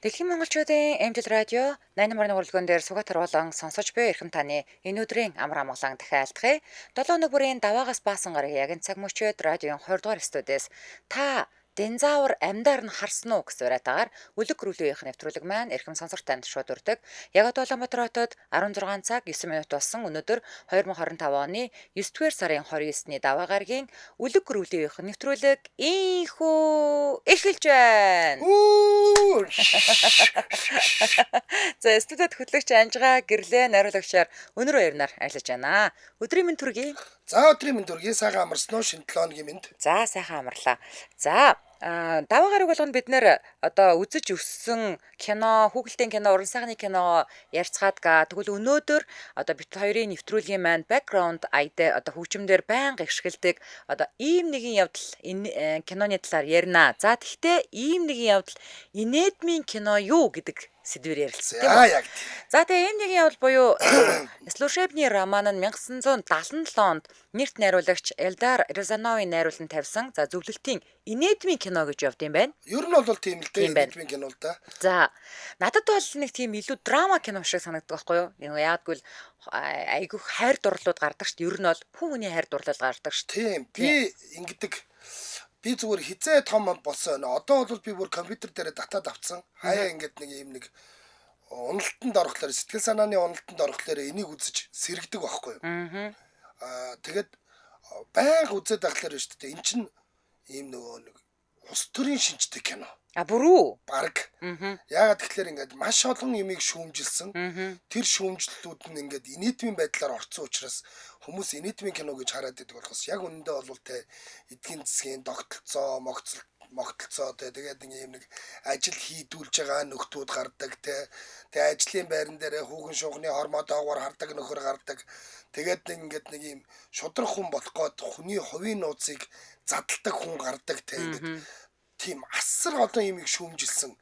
Дэлхийн монголчуудын Эмжил радио 88.1 урлагийн дээр сугатар болон сонсож буй эрхэм таны энэ өдрийн амар амгалан дахиалдахыг 7 өнөө бүрийн даваагаас баасан гараг яг энэ цаг мөчид радиогийн 20 дугаар студиэс та динзавр амьдаар нь харсан уу гэсэн уриатаагаар үлэг гөрүүлийнх нэвтрүүлэг маань эрхэм сонсогч танд шууд өрдөг. Яг одоо Улаанбаатар хотод 16 цаг 9 минут болсон өнөөдөр 2025 оны 9-р сарын 29-ний даваа гарагийн үлэг гөрүүлийнх нэвтрүүлэг ийхүү эхэлж байна. За студид хөтлөгч Анжгаа гэрлээ найруулагчаар өнөр баярнаар ажиллаж байна. Өдрийн мэнд төргий. За өдрийн мэнд төргий. Сайхан амарсан уу? Шинэ 7 өдрийн мэнд. За сайхан амарлаа. За даваа гараг болгоно бид нэр одоо үзэж өссөн кино, хүүхэлдэйн кино, уран сайхны кино ярьцгаад тэгвэл өнөөдөр одоо бит хоёрын нэвтрүүлгийн маань background ID одоо хөгжимдөр байнга ихшгэлдэг одоо ийм нэгэн явдал энэ киноны талаар ярина. За тэгвэл ийм нэгэн явдал инээдмийн кино юу гэдэг сэдвээр ярилцсан тийм үү? Яг. За тэгээ энэ нэгэн явдал буюу Слушебний роман нь 1977 онд нэрт найруулагч Эльдар Рязановын найруулан тавьсан за зөвлөлтийн инээдмийн кино гэж явд юм байна. Ер нь бол тийм л дээ инээдмийн кино л да. За надад бол нэг тийм илүү драма кино шиг санагддаг байхгүй юу? Яаггүй л айгүй хайр дурлалууд гардаг шүү дээ. Ер нь бол хүүхний хайр дурлал гардаг шүү дээ. Тийм. Би ингэдэг би зүгээр хизээ том болсон. Одоо бол би бүр компьютер дээр датаад авцсан. Хаяа ингээд нэг юм нэг уналтанд орохлоор сэтгэл санааны уналтанд орохлоор энийг үзэж сэргдэг байхгүй юу? Тэгээд байнга үзээд байхлаар шүү дээ. Эн чинь ийм нөгөө нэг ус төрийн шинжтэй кино. Бүрүү. Бараг. Яагаад тэгэхээр ингээд маш олон юмыг шүүмжилсэн. Тэр шүүмжлэлүүд нь ингээд инээдмийн байдлаар орцсон учраас хүмүүс инээдмийн кино гэж хараад байдаг болохоос яг үнэндээ бол тэ эдгийн засгийн тогтолцоо, могтолцоо тэгээд нэг ажил хийдүүлж байгаа нөхдүүд гардаг тэгээ ажлын байран дээр хүүхэн шуухны хормоо доогоор хардаг нөхөр гардаг. Тэгээд ингээд нэг юм шудрах хүн болох гээд хүний хувийн нууцыг задалдаг хүн гардаг тэгээд тийм асар олон юмыг шүүмжилсэн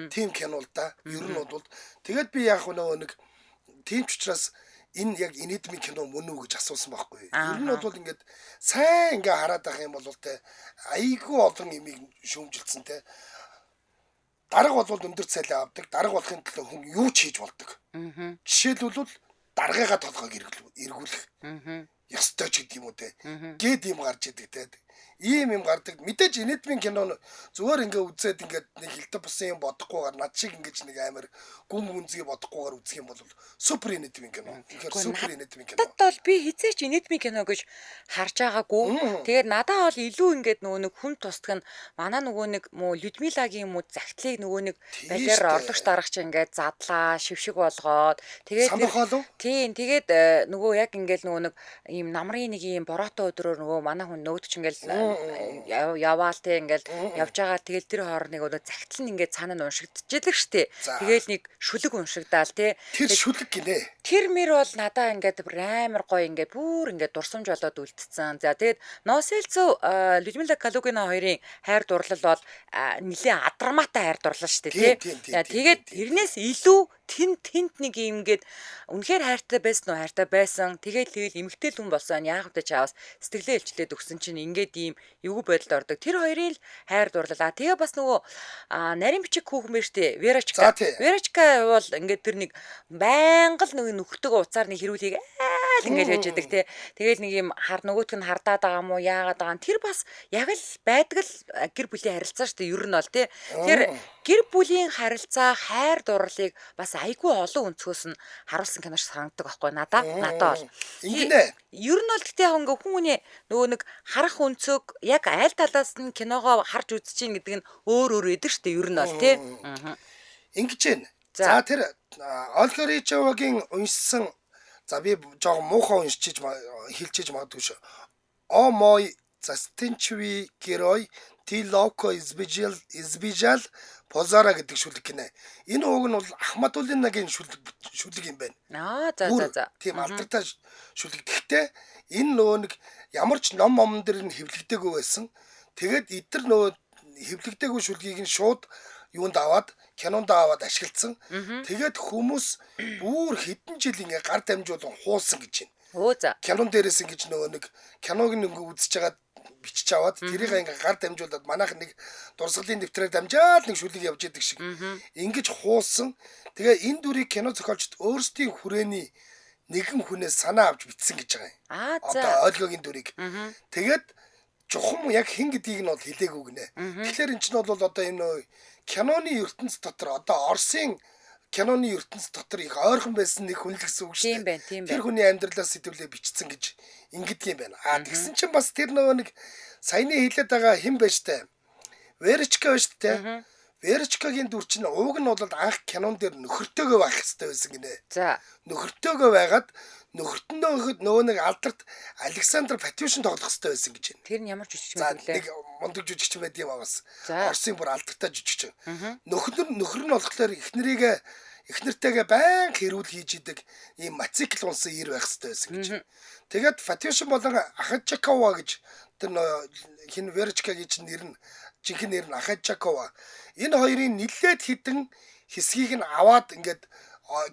тийм кино л да. Ер нь бол тэгээд би яг нэг тийм ч учраас энэ яг инээдмийн кино мөн үү гэж асуусан байхгүй. Ер нь бол ингээд сайн ингээ хараад байх юм бол тэ айгүй олон юмыг шүүмжилсэн те. Дарга бол өндөр цалин авдаг. Дарга болохын төлөө хүн юу ч хийж болдог. Жишээлбэл даргаагаа толгойг эргүүлэх. Ёстой ч гэдэг юм уу те. Гээд юм гарч идэг те. Ийм юм гардаг. Мэдээж инээдмийн кино зүгээр ингээ үзээд ингээд нэг хилдэг бусан юм бодохгүйгээр над шиг ингэж нэг амар гүн гүнзгий бодохгүйгээр үзэх юм бол супер инээдмийн кино. Тэгэхээр супер инээдмийн кино. Надад бол би хизээч инээдмийн кино гэж харж байгаагүй. Тэгээд надад бол илүү ингээд нөгөө нэг хүн тусдаг нь манай нөгөө нэг муу Людмилагийн юм уу загтлыг нөгөө нэг балиар орлогч дарагч ингээд задлаа, шившиг болгоод тэгээд тийм тэгээд нөгөө яг ингээд нөгөө нэг ийм намрын нэг ийм бороотой өдрөөр нөгөө манай хүн нөгөөдөч ингээд яваал те ингээл явж байгаа тэгэл тэр хоорныг одоо загтал нь ингээд цаана нь уншигдчихдаг штэ. Тэгэл нэг шүлэг уншигдаал те. Тэр шүлэг гинэ. Тэр мэр бол надаа ингээд амар гоё ингээд бүр ингээд дурсамж болоод үлдсэн. За тэгээд Носэлцов Людмила Калугина хоёрын хайр дурлал бол нэлээд адармаатай хайр дурлал штэ те. Тэгээд тэрнээс илүү тэнт нэг юм гээд үнэхээр хайртай байсан уу хайртай байсан. Тэгэл эмэгтэй хүн болсон. Яах вэ чаавас сэтгэлээ илчлээд өгсөн чинь ингээд ийм эвгүй байдалд ордог. Тэр хоёрын л хайр дурлалаа. Тэгээ бас нөгөө нарийн бичиг хүүхэн байж тээ. Верочка. Верочка бол ингээд тэр нэг байнга л нөгөө нөхдөг уцаар нэг хэрүүлгийг айл ингээд хийж яадаг те. Тэгэл нэг юм нөгөөтг нь хардаад байгаа юм уу яагаад байгаа. Тэр бас яг л байдаг л гэр бүлийн харилцаа шүү дээ. Ер нь бол те. Тэр гэр бүлийн харилцаа хайр дурлалыг бас айгүй олон өнцгөөс нь харуулсан кино шиг санагддаг байхгүй надаа бол. Ингэнэ. Ер нь бол гэхдээ хүний нөгөө нэг харах өнцөг яг аль талаас нь киногоо харж үзэж чинь гэдэг нь өөр идэг штэ ер нь бол тий. Ингэж байна. За тэр Ольга Ричовагийн уншсан за би жоохон муухай уншиж хэлчихэж магадгүй шүү. О мой застенчивый герой ты ловко избежал позора гэдэг шүлэг гинэ. Энэ ууг нь бол Ахмадуллинагийн шүлэг юм байна. За. Тийм алдартай шүлэг. Гэхдээ энэ нөгөө нэг ямар ч ном дээр нь хэвлэгдээгүй байсан. Тэгээд эдгээр нөгөө хэвлэгдээгүй шүлгийг нь шууд юунд аваад кинонд аваад ашигласан. Тэгээд хүмүүс бүр хэдэн жил ингээ гар дамжуулан хуулсан гэж байна. За. Кинон дээрээс ингэж нөгөө нэг киног нэг үзэж байгаа бичиж аваад тэрийг ингээ гар дамжуулаад манайх нэг дурсгалын дэвтрээр дамжаад нэг шүлэг явж идэг шиг ингэж хуулсан. Тэгээ энэ дүрийг кино зохиолчд өөрсдийн хүрээний нэгэн хүнээс санаа авч бичсэн гэж байгаа юм. Одоо ойлгогийн дүрийг. Тэгээд чухам яг хэн гэдгийг нь бол хэлээгүй гинэ. Тэгэхээр эн чинь бол одоо энэ киноны ертөнц дотор одоо Оросын киноны ертөнц дотор их ойрхон байсан нэг хүн л гэсэн үг шүү дээ. Тэр хүний амьдралаас сэтвлээ бичсэн гэж ингэдэг юм байна. Тэгсэн чинь бас тэр нөгөө нэг саяны хэлээд байгаа хэн байж таа? Верочка байж таа. Верочкагийн дүр чинь ууг нь бол анх кинон дээр нөхөртөөгөө байх хэрэгтэй байсан гинэ. За нөхөртөөгөө байгаад нөхөртөндөө нөгөө нэг алдарт Александр Патюшин тоглох хэрэгтэй байсан гэж байна. Тэр нь ямар жүжигч юм бэ? Нэг мундаг жүжигч байд юм аваас. Оросын бүр алдартай жүжигч. Нөхөр нь болохоор эхнэртэйгээ баян хэрүүл хийж идэг ийм мотоцикл унсан ир байх хэрэгтэй байсан гэж. Тэгээд Патюшин болон Ахажакова гэж тэр хин Верочкагийн чинь нэр нь жинхэнэ нэр нь Ахажакова. Энэ хоёрын нэлээд хідэн хэсгийг нь аваад ингээд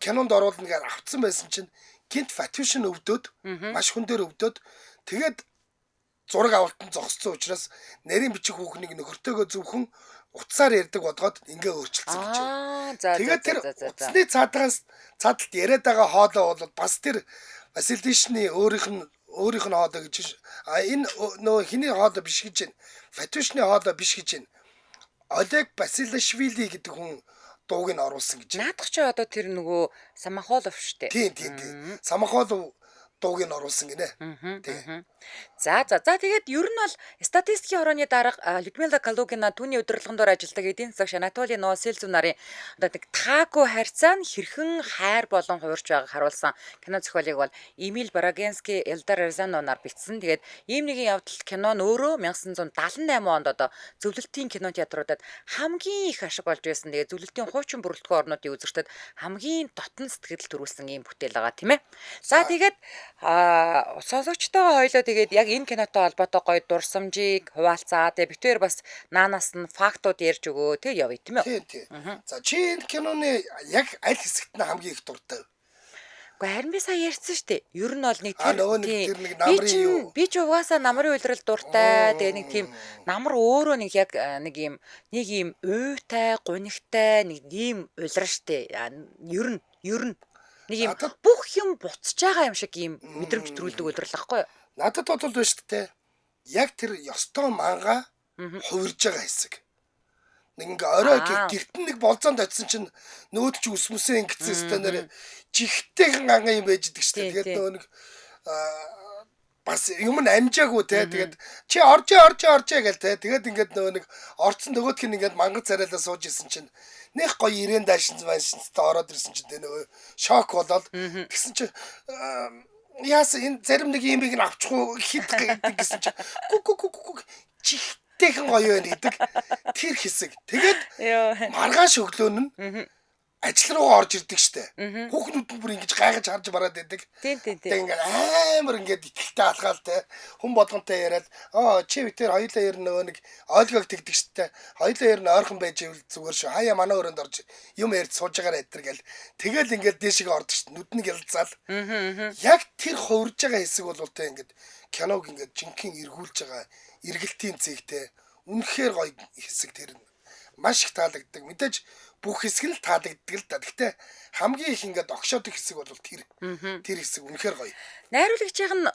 кинонд оруулна гэж авцсан байсан чинь гинт Патюшин өвдөд маш хүн дээр өвдөд тэгээд зураг авалтанд зогссон учраас нарийн бичих хүүхнийг нөхөртөөгөө зөвхөн утсаар ярьдаг бодгоод ингээ өөрчилсөн гэж байна. Тэгээд тэр утасны цаадалд яриад байгаа хоолой бол бас тэр Василишны өөрийнх нь хоолой гэж энэ нөө хиний хоолой биш гэж байна. Патюшны хоолой биш гэж байна. Олег Басилашвили гэдэг хүн дууг нь оруулсан гэж. Наадах чи одоо тэр нөгөө Самахолов штэ. Тийм. Самахолов дууг нь оруулсан гинэ. За тэгээд ер нь бол статистикийн хорооны дарга Людмила Калугина түүний удирдлагын дор ажилладаг эдийн засаг Анатолий Новосельцев нарын одоо нэг тако харьцаа нь хэрхэн хайр болон хуурч байгааг харуулсан кино зохиолыг бол Эмиль Барагенский, Элдар Рязанов нар бичсэн. Тэгээд ийм нэгэн явдал кино нь өөрөө 1978 онд одоо зөвлөлтийн кино театруудад хамгийн их ашиг болж байсан. Тэгээд зөвлөлтийн хуучин бүрэлдэхүүн орнуудын үзэгчдэд хамгийн дотн сэтгэл төрүүлсэн ийм бүтээл байгаа тийм ээ. За тэгээд сонсогчтойгоо хоёлоо тэгээд яг энэ кинотой холбоотой гоё дурсамжийг хуваалцаа. Тэгээд битээр бас наанаас нь фактууд ярьж өгөө. Тэг явъя тийм ээ. Тийм. За чи энэ киноны яг аль хэсэгт нь хамгийн их дуртай вэ? Гэхдээ харин би сая ярьсан шүү дээ. Ер нь бол нэг тэр нэг намрын юу? Би ч угаасаа намрын үйлрэл дуртай. Тэгээ нэг тийм намар өөрөө нэг яг нэг юм уйтай, гунигтай нэг ийм улиран шүү дээ. Ер нь нэг юм бүх юм буцаж байгаа юм шиг ийм мэдрэмж төрүүлдэг үйлрэл байхгүй юу? Надад бол байна шүү дээ. Яг тэр ёстой манга хувирж байгаа хэсэг. Нэг ингээ орой гэрт нэг болзоонд очисон чинь нөөд чи үсмүсээ ингэсэн стэнээр жигтэйхэн анга юм байж идэг шүү дээ. Тэгээд нөгөө нэг бас юм нь амжаагүй те. Тэгээд чи орж гэл те. Тэгээд ингээд нөгөө нэг орцсон нөгөөх нь ингээд мангар царайлаа сууж исэн чинь нэх гоё ирээн даашин та ороод ирсэн чинь те нөгөө шок болоод тэгсэн чинь яасан энэ зарим нэг юм бийг нь авчихгүй хит гэсэн чинь чихтэйхэн гоё байна гэдэг тэр хэсэг. Тэгээд маргааш өглөө нь ажил руу орж ирдэг штэ. Хүүхнүүд нь бүр ингэж гайхаж харж бараад байдаг. Тийм. Тэгээд ингээд амар ингээд итгэлтэй алгаал те. Хүн болгонтой яриад чи битэр хоёулаа ер нь нөгөө нэг ойлгоог тэгдэг штэ. Хоёулаа ер нь ойрхон байж ивэл зүгээр шүү. Хаяа манай өрөөнд орж юм ярьж сууж байгаараа эдэр гэл. Тэгэл ингээд дээшээ ордог штэ. Нүднийг ялцаал. Яг тэр хувирж байгаа хэсэг бол те ингээд киног ингээд жинхэнэ эргүүлж байгаа эргэлтийн зэгтэй үнэхээр гоё хэсэг тэр маш их таалагддаг. Мэдээж бүх хэсэг нь таалагддаг л да. Гэхдээ хамгийн их ингээд огшоодог хэсэг бол тэр хэсэг үнэхээр гоё. Найруулагчийн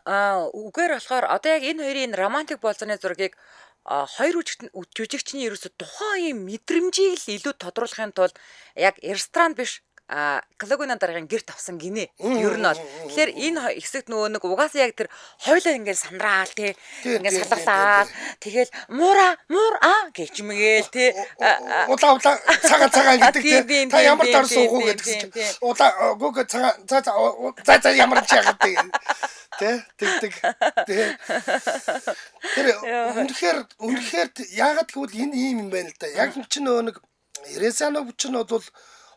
үгээр болохоор одоо яг энэ хоёрын романтик болзооны зургийг хоёр жүжигчний ерөөсө тухайн юм мэдрэмжийг л илүү тодруулахын тулд яг ресторан биш Калугина дараагийн гэрт авсан гинэ. Ер нь бол. Тэгэхээр энэ хэсэгт нөгөө нэг угаасаа яг тэр хойлоо ингээд сандраал тий. Ингээд салгалаа. Тэгэл муур гэж мгээл тий. Улаа цагаан гэдэг тий. Та ямар дор суух уу гэдэг чинь. Улаа гүг за ямар ч яагаад тий. Тэг. Тэр үнэхээр яагаад гэвэл энэ юм байна л да. Яг чинь нөгөө нэг Рязанов чинь бол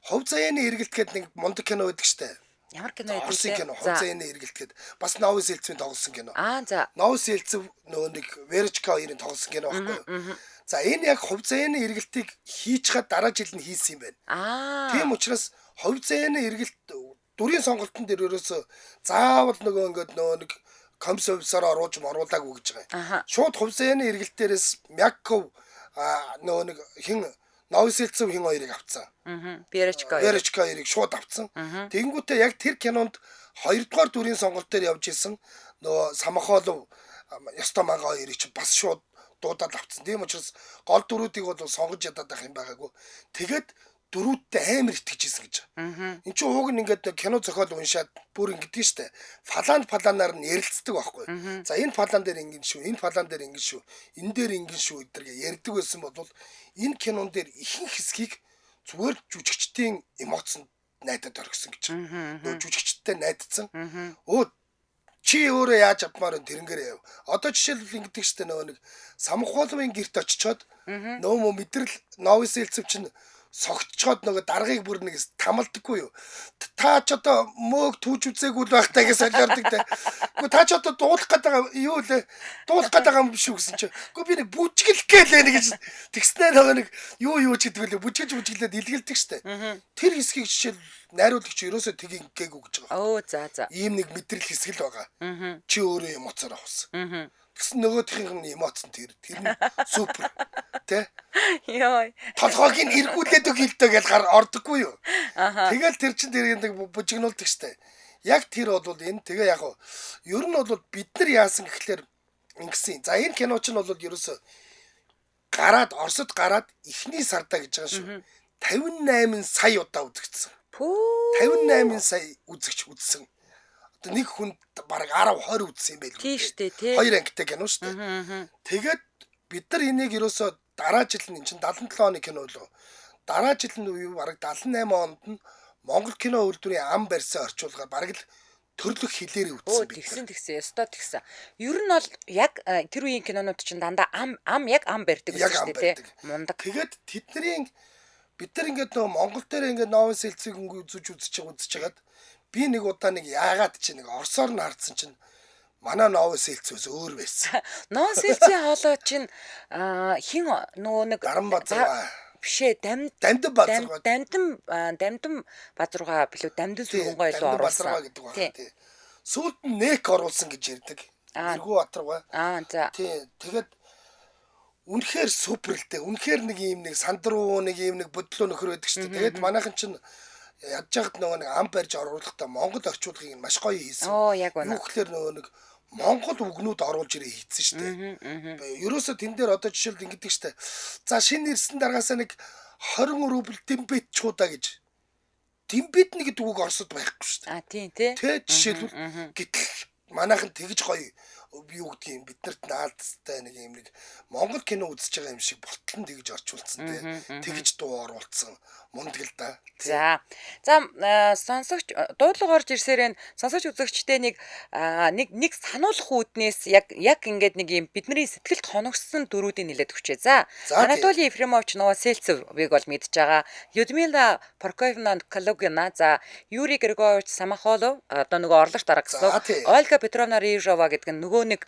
Хов заяаны эргэлт гэдэг нэг мундаг кино байдаг штэ. Ямар кино байдаг вэ? Хов заяаны эргэлт гэдэг. Бас Новосельцевийн тоглосон кино. За. Новосельцев нөгөө нэг Верочка хоёрын тоглосон кино байхгүй. За энэ яг хов заяаны эргэлтийг хийж хаад дараа жил нь хийсэн юм байна. Тийм учраас хов заяаны эргэлт дүрийн сонголтын дээр ерөөсө заавал нөгөө нэг комиссаар оруулж оруулаагүй гэж байгаа. Аха. Шууд хувьсааны эргэлтээрээс Мяков нөгөө нэг хин Новосельцев хин хоёрыг авцсан. Беречка. Верочка хоёрыг шууд авцсан. Тэгэнгүүтээ яг тэр кинонд 2 дугаар дүрийн сонголт дээр явж исэн нөгөө Самахолов ёстой мага хоёрыг ч бас шууд дуудаад авцсан. Тийм учраас гол дүрүүдийг бол сонгож ядаад байх юм байгаагүй. Тэгээд дөрүүдтэй амар итгэжсэн гэж. Энд чинь ууг нь ингээд кино зохиол уншаад бүр ингэдэг штэ. Паланаар нь ярилцдаг байхгүй. За энэ палан дээр ингэн шүү, энэ палан дээр ингэн шүү, энэ дээр ингэн шүү гэдэргээ ярьдаг байсан бол энэ кинон дээр ихэнх хэсгийг зүгээр жүжигчдийн эмоцнд найдаад орхисон гэж. Нөгөө жүжигчдтэй найдсан. Өө чи өөрөө яаж авмаар энэ тэрнгээр яв. Одоо жишээлбэл ингэдэг штэ нөгөө нэг Самхуулмын герт очичоод нөгөө мэдрэл Новосельцев чинь согтчоод нөгөө даргаыг бүр нэг тамалдаггүй юу. Та ч одоо мөөг түүж үзээгүй л байх таа гэж солиордог те. Гэхдээ та ч одоо дуулах гэдэг юу лээ. Дуулах гэдэг юм биш үү гэсэн чи. Гэхдээ би нэг бүжгэлэх гэлээ нэг гэж тэгснээр нөгөө нэг юу ч гэдэг лээ. Бүжгэлээд илгэлдэг штэ. Тэр хэсгийг жишээл найруулагч ерөөсөө тгийг гээгүй гэж байгаа. Оо за. Ийм нэг мэдрэл хэсэг л байгаа. Чи өөрөө эмоцоор авсан. Тэгсэн нөгөөхийнх нь эмоц нь тэр нь супер тэ Йой. толгойг нь эргүүлээд өг хэлдэг гэж ордоггүй юу. Тэгэл тэр чин тэр нэг бужигнуулдаг штэ. Яг тэр бол энэ тэгээ яг ер нь бол бид нар яасан гэхлээр ингэсэн. За энэ кино чинь бол ерөөсө Оросд гараад эхний сардаа гэж байгаа шүү. 58 сая удаа үзэгдсэн. 58 сая үзсэн. Нэг хүнд бараг 10 20 үзсэн юм байл. Тийм штэ тий. 2 ангитай кино штэ. Тэгээд бид нар энийг ерөөсөө дараа жил нь чинь 77 оны кино лөө. Дараа жил нь юу бараг 78 онд нь Монгол кино үйлдвэрийн ам барьсан орчуулгаар бараг л төрлөх хэлээр үзсэн бид. Тэгсэн. Ёстой тэгсэн. Ер нь бол яг тэр үеийн кинонууд чинь дандаа ам яг ам барьдаг гэсэн шүү дээ тий. Мундаг. Тэгээд бид нар ингээд нөгөө Монгол дээр ингээд Новосельцийг үзэж чагаад би нэг удаа нэг яагаад чи нэг Оросоор нь хардсан чинь манай Новосельцээс өөр байсан. Новосельцийн хоолой чинь хин нөгөө нэг Гаранбазар бишээ Дамдан Базаргаа билүү Дамдан сүргэн гоёлоо оруулсан гэдэг байна тий. Сүүлд нь нэк оруулсан гэж ярьдаг. Тэргүү Батаргаа. За. Тий. Тэгээд үнэхээр супер л дээ. Үнэхээр нэг ийм нэг сандруу нэг ийм нэг бодлоо нөхөр байдаг шүү дээ. Тэгээд манайхан чинь ядж хагад нөгөө нэг ам барьж оруулахдаа Монгол орчуулгыг маш гоё хийсэн. Яг байна. Юу гэхээр нөгөө нэг Монгол үгнүүд оруулж ирээ хийцэн шүү дээ. Ерөөсө тэн дээр одоо жишээлд ингэдэг шүү дээ. За шинэ ирсэн дараасаа нэг 20 рубль дембет чуудаа гэж. Дембет нэг гэдэг үг Оросд байхгүй шүү дээ. Тийм тий. Жишээлбэл гэтэл манайхан тэгж гоё юу гэдгийг биднэрт наадтай нэг юм нэг Монгол кино үзэж байгаа юм шиг болтол нь тэгж орчуулсан тий. Тэгж дуу оруулсан мундаг л да. За сонсогч дуудлага орж ирсээр сонсогч үзэгчтэй нэг сануулах үүднээс яг ингээд нэг юм бидний сэтгэлд хоногссон дөрүүдийг нэлээд өгчээ. За Анатолий Ефремович Новосельцевыг бол мэдж байгаа. Людмила Прокофьевна Калугина, за Юрий Григорьевич Самохолов одоо нөгөө орлогч дарга гэсэн. Ольга Петровна Рижова гэдэг нөгөө нэг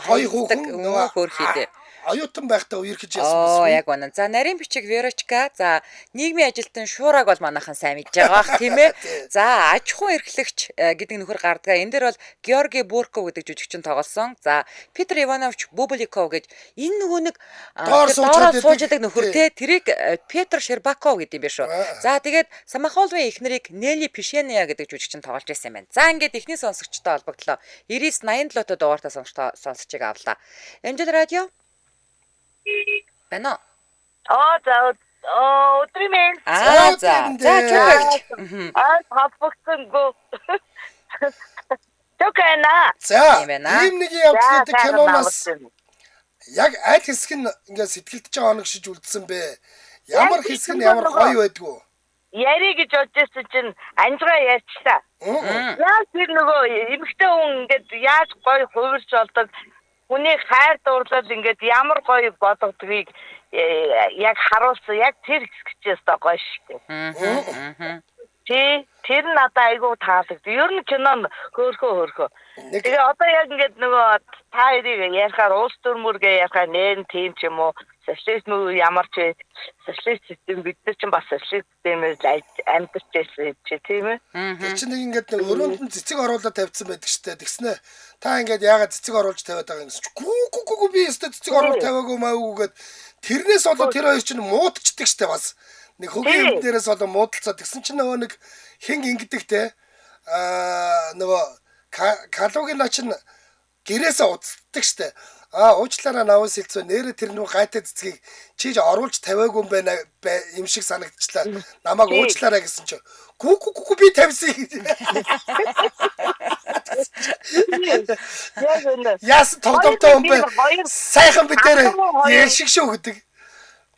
хоёр хүүхэн оюутан байхдаа үерхэж яасан байна. Яг байна. За нарийн бичиг Верочка, за нийгмийн ажилтан Шуураг бол манайхан сайн мэдж байгаа бах тийм ээ. За аж ахуйн эрхлэгч гэдэг нөхөр гардгаа. Энэ дээр бол Георгий Бурков гэдэг жүжигчин тоглосон. За Петр Иванович Бубликов гэж энэ нөгөө нэг доороо сууж байгаа нөхөр те тэрийг Петр Шербаков гэдэг юм биш үү. За тэгээд Самохоловын эхнэрийг Нели Пишеная гэдэг жүжигчин тоглож байсан юм байна. За ингээд эхний сонсогчтой холбогдлоо. 9987 дугаартай сонсогчийг авлаа. Амжилт радио байна. За өдрийн чүгэж. Хавцсан. Токена. За ийм нэг явдал гэдэг киноноос яг аль хэсэг нь ингээд сэтгэлдэж байгаа оногшиж үлдсэн бэ? Ямар хэсэг нь ямар гоё байдгүй? Яри гэж бодчихсон чинь анжгаа ярьчлаа. Яг тэр нөгөө эмэгтэй хүн ингээд яаж гоё хувирч болдог, хүний хайр дурлал ингээд ямар гоё бодогдгийг яг харуулсан. Яг тэр хэсгчээс гоё шүү дээ. Тэр надад айгүй таалагдав. Ер нь кино хөөрхөө. Тэгээ одоо яг ингээд нөгөө та хоёрыг ярихаар улс төрмөргээ ярихаар нэрн тийм ч юм уу социализм уу ямар ч социалист систем бид нар ч бас социалист системээр амьдарч байсан чи тийм ээ. Тэр чинь нэг ингээд нэг өрөөнд нь цэцэг оруулаад тавьсан байдаг штэ. Тэгснэ та ингээд яагаад цэцэг оруулж тавиад байгаа юм гэсэн. Гүү би өстө цэцэг оруулж тавиагүй маягүй гэд тэрнээс болоо тэр хоёр чинь муудчихдаг штэ бас. Нэг хөгийн юм дээрээс болоо муудалцаа. Тэгсэн чинь нөгөө нэг хин ингэдэг те. Нөгөө калогийн начин гэрээсээ уцтдаг штэ. Уучлаарай наваас хэлцүү нэрэ тэр нөгөө гайтай цэцгийг чиж оруулж тавиагүй юм байна юм шиг санагдчихлаа. Намайг уучлаарай гэсэн чи. Гүү би тавьсан. Яс тогтомтой юм бэ? Сайхан битээр яшиг шүү гэдэг.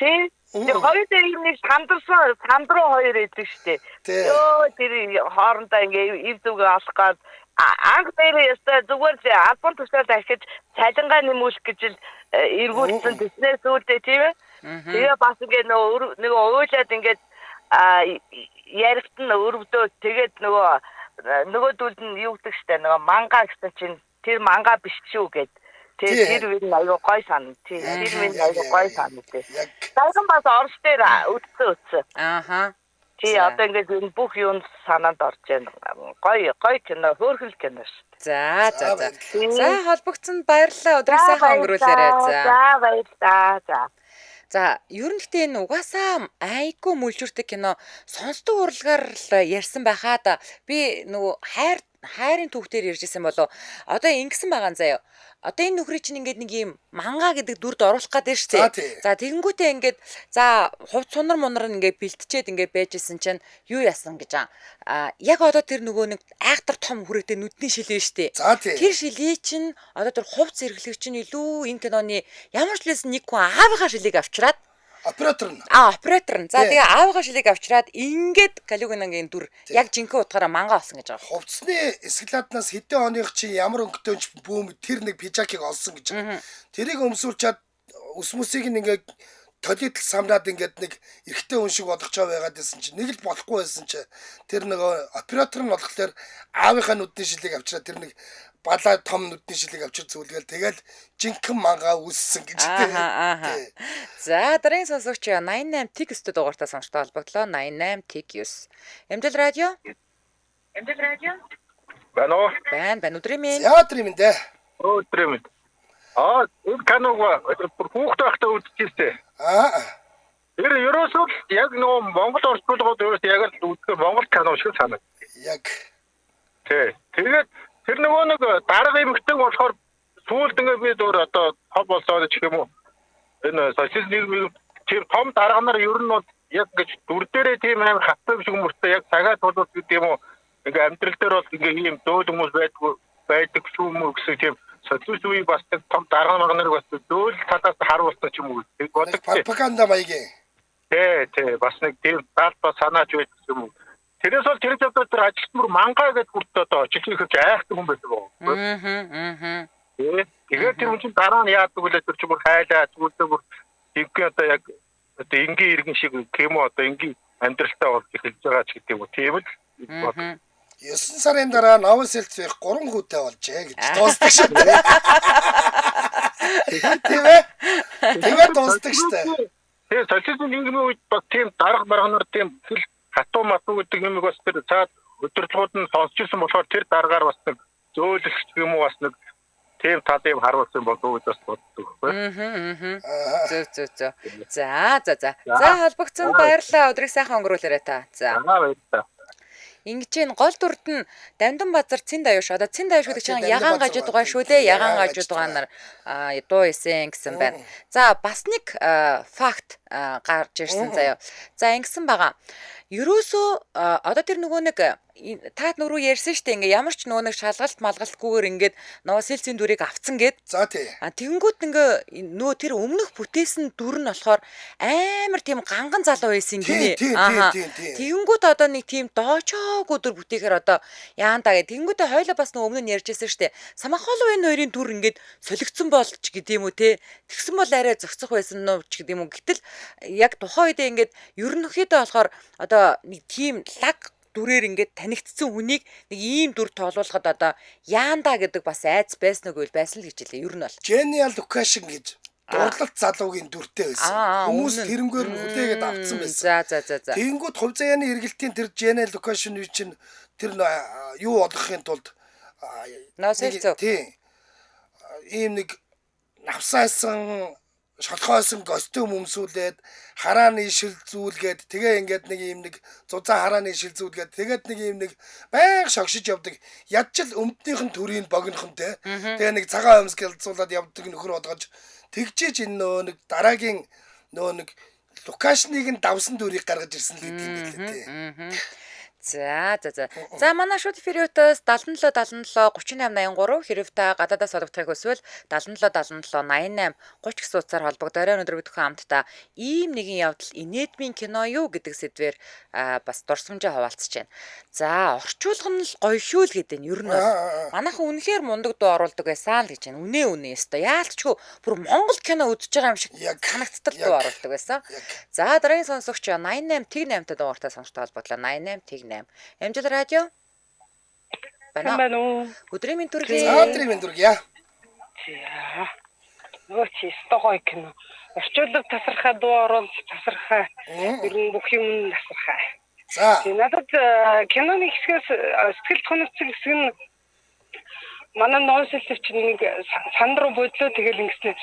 Тий. Тэр хоёр дээр нэг сандруу хоёр идэг штэ. Йоо тэр хоорондоо ингээ ив зүгээ алах гад анх дээр яста зүгээр албан тушаал дахиж цалингаа нэмүүлэх гэж эргүүлсэн тэснээс үүдээ тийм ээ. Тэгээ бас ингээ нэг уйлаад ингээд яригт нь өрөвдөө тэгээд нөгөөдүүд нь юу гэдэг штэ нөгөө манга гэсэн чинь тэр манга биш шүү гэд. Тэр үн аюу гой сан. Тэр үн аюу гой сан үү. Сайхан бас орс дээр үтсэн. Ааха. Тий одоо ингээд бүх юм санаанд орж байна. Гой кино, хөөрхөл кино шүү. За. За холбогдсонд баярлалаа. Өдрийг сайхан өнгөрүүлээрэй. За баярлалаа. За, ер нь гэхдээ энэ угаасаа айгүй мүлжүртэй кино сонсдог урлагаар л ярьсан байхаа да. Би нөгөө хайрын түүхтэр ярьжсэн болоо. Одоо ингэсэн байгаа заяа. Одоо энэ нөхрий чинь ингээд нэг юм манга гэдэг дүрд оруулах гэдэг шүү дээ. За тэгэнгүүтээ ингээд за хувц сунар мунар ингээд бэлтчихэд ингээд байжсэн чинь юу яасан гэж яг одоо тэр нөгөө нэг айхтар том хүрээтэй нүдний шилээ шүү дээ. Тэр шилээ чинь одоо тэр хувц эргэлэг чинь илүү энэ киноны ямар ч лээс нэг хүн аавынхаа шилийг авчираад оператор нь. Оператор нь. За тэгээ аавынхаа шилийг авчираад ингээд Калигунагийн дүр яг жинхэнэ утгаараа манга болсон гэж байгаа. Хувцсны эсгэлааднаас хэдэн оных чи ямар өнгөтэйч бүүм тэр нэг пижакийг олсон гэж. Тэрийг өмсүүлчихэд ус мөсийг ингээд толитл самнаад ингээд нэг эрэгтэй хүн шиг болгож байгаа байгаад байсан чи нэг л болохгүй байсан чи тэр нөгөө оператор нь болохоор аавынхаа нүдний шилийг авчираад тэр нэг балаа том нүдний шилийг авчир зүйлгээл тэгэл жинхэнэ мангаа үссэн гэж дээ. За дараагийн сонсогч 88 TIG өстө дугаартаа сонсолтой холбогдлоо 88 TIG 9. Эмдэл радио? Байна уу? Байна. Өдрийн минь. Өдрийн минь дээ. Өдрийн минь. Энэ каног хүүхдээ ахтаа үзчихсэн. Тэр ерөөсөө яг нөгөө Монгол орчуулгууд ерөөсөө яг л үзэх Монгол канал шиг санагдав. Яг. Тэгээд тэр нөгөө нэг дарга эмэгтэй болохоор сүүлд ингээ би зур одоо хоб болсоо гэх юм уу. Энэ социализм тийм том дарга нар ер нь бол яг гэж дүр дээрээ тийм амар хатсан шиг хүмүүстэй яг цагаа тулууд гэдэг юм уу. Ингээ амьдрал дээр бол ингээ ийм дөөл хүмүүс байдаг шүү мө гэсэн тийм социализм үе бас том дарга нар бас дөөл талаас харуулсан ч юм уу. Пропаганда маягийн. Тий бас нэг тийм бат санаач байдаг юм уу. Тэрээс бол тэр зөвхөн тэр ажилтнууд мангаа гэдэг хүртэл одоо чихлэх айхдаг хүн байсан боо. Тэгээд тэр хүн чинь дараа нь яадаг вэ тэр чинь бүр хайлаа зүйлээ бүр ингийн одоо яг одоо ингийн иргэн шиг кемо одоо ингийн амьдралтай болж эхэлж байгаа ч гэдэг юм уу. Тийм л бод. 9 сарын дараа Новос Эльцвих 3 хүүтэй болжээ гэж дуустдаг шүү дээ. Тийм ээ. Тэгээд дуустдаг шүү дээ. Тэгээд социализм ингийн үед бас тийм дарга барганаар тийм хэл хатуу матуу гэдэг юм бас тэр цаад өдөрлгүүд нь сонсч ирсэн болохоор тэр дараагаар бас нэг зөөлөгч юм уу бас нэг тийм тал юм харуулсан болов уу гэж бас боддог байхгүй. Зөв. За холбогдсон баярлалаа. Өдрийг сайхан өнгөрүүлээрэй та. За. Баярлалаа. Ингэж энэ гол дүрд нь Дамдан Базар Цэн Даюуш. Одоо Цэн Даюуш гэдэг чинь ягаан гажууд байгаа шүү дээ. Ягаан гажууд байгаа нар дуу эсэн гэсэн байна. За бас нэг факт гарч ирсэн заяа. За ингэсэн байгаа. Ерөөсөө одоо тэр нөгөө нэг та нөрөө ярьсан штэ ингээ ямар ч нөгөө нэг шалгалт малгалтгүйгээр ингээд Новос Эльцийн дүрийг авцсан гээд. За тий. Тэгэнгүүт ингээ нөгөө тэр өмнөх бүтээсэн дүр нь болохоор амар тийм ганган залуу байсан гинэ. Тэгэнгүүт одоо нэг тийм доочоогүй дүр бүтээхээр одоо яантаа гэ. Тэгэнгүүтээ хойлоо бас нөгөө өмнө нь ярьжсэн штэ. Самахолов энэ хоёрын дүр ингээд солигдсон болч гэдэг юм уу те. Тэгсэн бол арай зөгцөх байсан нөө ч гэдэг юм уу. Гэтэл яг тухайн үедээ ингээд ерөнхийдөө болохоор одоо нэг тийм лаг дүрээр ингээд танигдсан хүнийг нэг ийм дүр тоолуулахад одоо яанда гэдэг бас айц байсан уу гэвэл байсан л гэж хэлээ. Ер нь бол Genial Location гэж дурлалт залуугийн дүртэй байсан. Хүмүүс тэрнгээр нь хүлээгээд авцсан байсан. За. Тэгэнгүүт хувь заяаны эргэлтийн тэр Жене Лукашевич нь тэр юу болгохын тулд Новоселцов ийм нэг навсаасан шолхоосон костюм өмсүүлээд харааны шилзүүлгээд тэгээ ингээд нэг ийм нэг зузаан харааны шилзүүлгээд тэгээд нэг ийм нэг байнга шогшиж явдаг. Ядчил өмднийх нь төрийн богинохонтэй. Тэгээ нэг цагаан өмс гэлзуулаад явдаг нөхөр бодгож тэгжиж энэ нөө нэг дараагийн нөө нэг Лукашныг нь давсан дүрийг гаргаж ирсэн л гэдэг юм билээ тий. За. За манай шууд эфириотоос 77 38 83 хэрэг та гадаадаас олгохыг хүсвэл 77 88 30 гэсэн утсаар холбогдорой. Өнөөдөр бүхэн хамтдаа ийм нэгэн явдал инээдмийн кино юу гэдэг сэдвээр бас дурсамжаа хуваалцж байна. За орчуулга нь л гоё шүү л гэдэг нь ер нь манайхан үнэхээр мундаг дуу оруулдаг байсан л гэж байна. Үнэ өстой. Яалтчгүй бүр Монгол кино үзэж байгаа юм шиг санагдтал дуу оруулдаг байсан. За дараагийн сонсогч 88 тэг 8-тай дугаартай сонсогч холбогдлоо 88 тэг 8. Амжилт радио. Байна уу? Өдрийн мэнд төргий. Өдрийн мэнд төргий. За. Нөгөө чи стогой кино. Орчуулга тасархаа дуу оруулж тасархаа. Ер нь бүх юм тасархаа. За. Надад киноны хэсгээс сэтгэл тоногцсон хэсэг нь манай Новоселцов чинь нэг санд руу бодлоо тэгэл ингэснэ.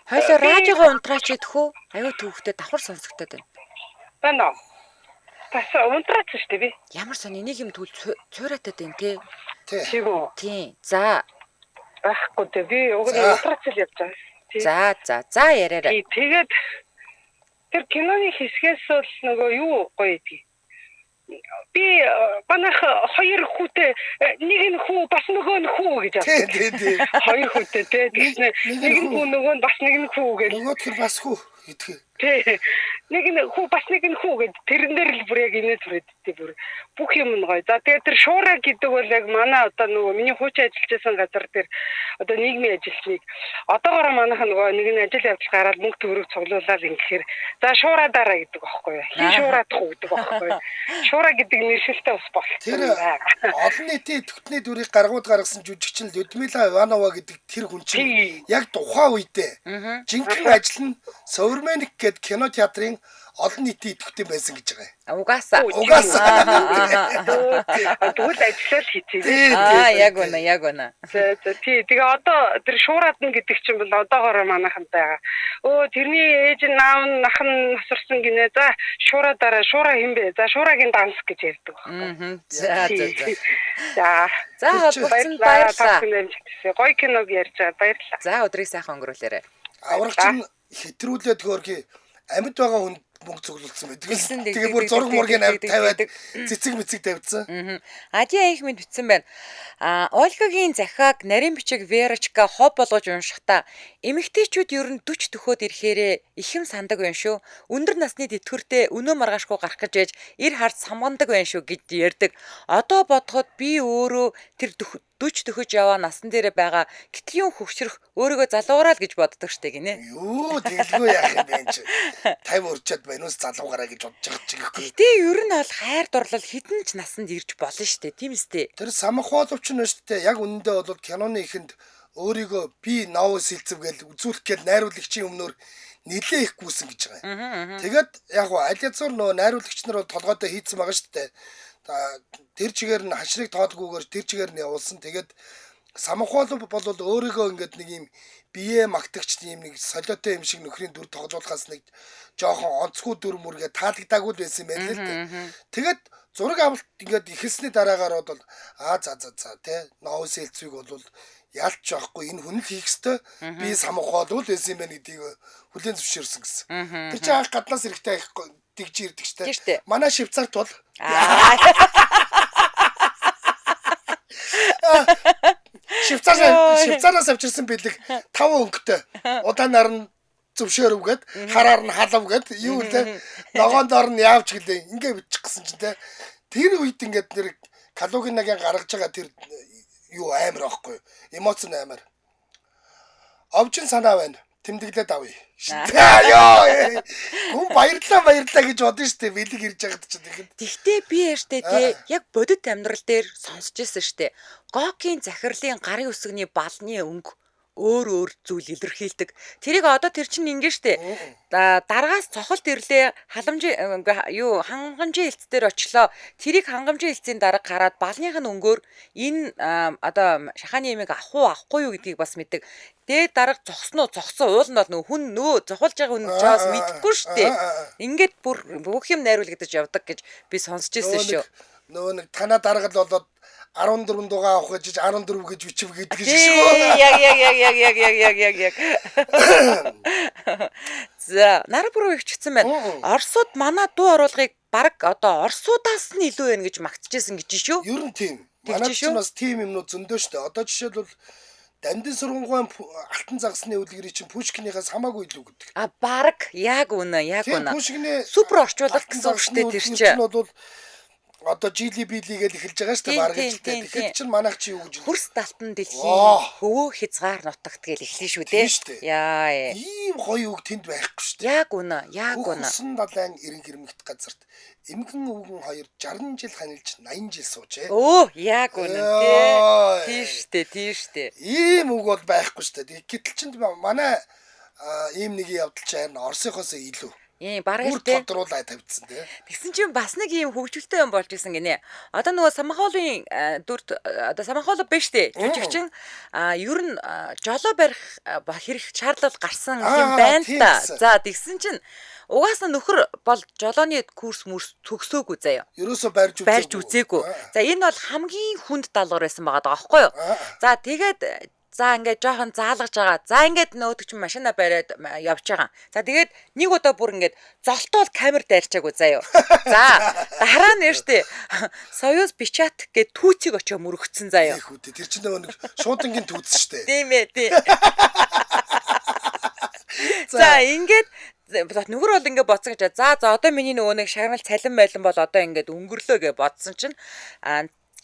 Хойлоо радиогоо унтраач идэх үү? Аюу түүхтэй давхар сонсогдоод байна. Байна. Бас унтраач шүү дээ би. Ямар сони нэг юм түл цуурайтаад байна те. Тийгүү. Тийм. За. Байхгүй дээ би уг нь унтраач л явж байгаа. За яриарай. Тэгээд тэр киноны хэсгээс бол нөгөө юу гоё идэх. Би банах хоёр хүүтэй нэг нь хүү бас нөгөө нь хүү гэж авсан. Тий. Хоёр хүүтэй тий. Нэг нь хүү нөгөө нь бас нэг нь хүү гэж. Нөгөөх нь бас хүү гэдэг. Тий. Нэг нь хүү бас нэг нь хүү гэж тэрэн дээр л бүр яг инээд түрээдтэй бүр бүх юм нь гоё. За тэгээд тэр шуура гэдэг бол яг манай одоо нөгөө миний хуучин ажиллаж байсан газар дээр одоо нийгмийн ажилтныг одоогоор манайх нөгөө нэг нь ажил явдал гараад мөнгө төгрөг цуглуулаад ингэхээр за шуура дараа гэдэг байхгүй юу? Хин шуурадах уу гэдэг байхгүй юу? Шуура гэдэг нэршилтэй бас болсон. Тэр олон нийтийн төвтний дүрийг гаргасан жүжигчин Людмила Иванова гэдэг тэр хүн чинь яг тухайн үедээ жинхэнэ ажил нь Современник гэдэг кино театрын олон нийтийн идэвхтэй байсан гэж байгаа. Угаасаа. Тэгвэл ажиллал хийчихээ. Яг үнэ. Тий. Тэгээ одоо тэр шуурадна гэдэг чинь бол одоогоор манайхантай байгаа. Тэрний ээж наав нах нь насварсан гинэ. За шуурадаараа шуура хэмбэ. За шуурагийн данс гэж ярьдаг байхгүй. За холбогдсон баярлалаа. Гоё киног ярьж байгаа баярлалаа. За өдрийг сайхан өнгөрүүлээрэй. Аврагч нь хэтрүүлээд хөөрхий амьд байгаа хүн мөнгө цуглуулсан байдаг. Тэгээ бүр зураг мургийн авд тавиад цэцэг мэцэг тавьдсан. Адиа их мэд битсэн байна. Ольгагийн захиаг нарийн бичиг Верочка хоб болгож уншихдаа эмэгтэйчүүд ер нь 40 төхөөд ирэхээрээ ихэм сандаг байна шүү. Өндөр насны тэтгэвртэй өнөө маргаашгүй гарах гэж ээж эр хард самгандаг байна шүү гэж ярьдаг. Одоо бодоход би өөрөө тэр 40 төхөж яваа насан дээр байгаа гэтэл юм хөвчрөх өөрийгөө залуугараа л гэж боддог штэ гинэ. Юу тэгэлгүй яах юм бэ энэ чинь 50 урчаад байна ус залуугараа гэж бодож байгаа ч гэхгүй. Гэтэ ер нь бол хайр дурлал хідэн ч насанд ирж болно штэ тийм үстэй. Тэр Самхооловч нь штэ яг үнэндээ бол киноны ихэнд өөрийгөө би Новоселцов гэж үзүүлэх гээд найруулагчийн өмнөр нилээ их гүйсэн гэж байгаа юм. Тэгээд яг аль язуур нөө найруулагч нар бол толгойдоо хийцэн байгаа штэ. Тэр чигээр нь хашрыг тоолгүйгээр тэр чигээр нь явуулсан. Тэгээд Самхоолов бол өөрийгөө ингээд нэг юм бие магтагч юм нэг солиотой юм шиг нөхрийн дүр тоглуулахаас нэг жоохон онцгүй дүр мөргээ таалагдаагүй л байсан юм байна л дээ. Тэгээд зураг авалт ингээд ихэлсний дараагаар бол за тий Новоселцвиг бол ялч байхгүй энэ хүн л хийх ёстой. Би Самхоолов л байсан юм байна гэдгийг хүлээн зөвшөөрсөн гэсэн. Тэр чинь анх гаднаас эрэхтэй тэгж ирдэг штэ. Манай Швейцарт бол Швейцараас авчирсан бэлэг 5 өнгөтэй. Удаанаар нь зөвшөөрөвгээд хараар нь халавгээд юу лээ ногоон доор нь яавч гэлээ ингээ бичих гэсэн чинь те тэр үед ингээд нэр Калугинагийн гаргаж байгаа тэр юу амар байхгүй эмоц нь амар овчин санаа байна тэмдэглээд авъя ёо хүн баярлаа гэж бодсон шүү дээ бэлэг ирж байгаад ч тэгэхэд тэгтээ би яаштай те яг бодит амьдрал дээр сонсч ирсэн шүү дээ Гокийн захирлын гарын үсгний балны өнгө өөр зүйл илэрхийлдэг. Тэрийг одоо тэр чинь ингэ штэ. Дараагаас цохолт ирлээ хангамжийн хэлц дээр очлоо. Тэрийг хангамжийн хэлцийн дараа гараад балных нь өнгөөр энэ одоо шахааны ямиг авахгүй юу гэдгийг бас мэддэг. Тэгээд дараг зогсон уул нь бол хүн зохиолж байгаа хүн чаас мэдэхгүй штэ. Ингээд бүр бүх юм найруулагдаж явдаг гэж би сонсч ирсэн шүү. Нэг танаа дарагд болоод 14 дугаа авах гэж 14 гэж бичив гэдэг шүү. Яг. За, нараа бүрөө ихчсэн байна. Оросууд манай дуу оруулгыг баг одоо орсуудаас нь илүү байна гэж магтчихсэн гэж шүү. Ер нь тийм. Манай ч бас тийм юмнууд зөндөө штэ. Одоо жишээлбэл Дамдын сургуулийн алтан загсны үлгэрийг чинь Пушкинийхаас хамаагүй илүү гэдэг. Баг яг үнэ. Пушкины супер орчуулалт гэсэн үг штэ тэр чинь. Бол одоо жили били гэж эхэлж байгаа шүү дээ баг гэлтэй. Тэгэхээр чинь манайх чи юу гэж хөрс талтан дэлхийн хөвөө хязгаар нутагт гэж эхлэн шүү дээ. Яа. Ийм гоё үг тэнд байхгүй шүү Яг дээ. үнэ. Хөрсөн далайн эрен хэрмэгт газарт эмгэн өвгөн хоёр 60 жил ханилж 80 жил суужээ. Яг үнэ тий штэ. Ийм үг бол байхгүй шүү дээ. Гэтэл чинь манай ийм нэг явдал чинь харин Оросынхоос илүү бараг тий тодруулаад тавьдсан тий. Тэгсэн чинь бас нэг юм хөвгөлтэй юм болж исэн гинэ. Одоо нөгөө Самахолын дүрт одоо Самахол биш тий. Жүжигчин ер нь жолоо барих хэрэг шаардлага гарсан юм байна та. За тэгсэн чинь угаасаа нөхөр бол жолооны курс төгсөөгүй заяа. Ерөөсө барьж үзээгүй. За энэ бол хамгийн хүнд даалгавар байсан байгаа байхгүй юу? За тэгээд ингээд жоохон заалгаж байгаа. За ингээд нөөдөг чинь машина бариад явж байгаа. За тэгээд нэг удаа бүр ингээд золтоол камер дайрчаагүй заяа. За дараа нь штэ Союз Печат гэд түүцийг очоо мөрөгцсөн заяа. Тэр чинь нэг шуудангийн түүц штэ. Тийм ээ тий. За ингээд нөхөр бол ингээд боцсон гэж. За одоо миний нөгөө нэг шагнал цалин байлан бол одоо ингээд өнгөрлөө гэж бодсон чинь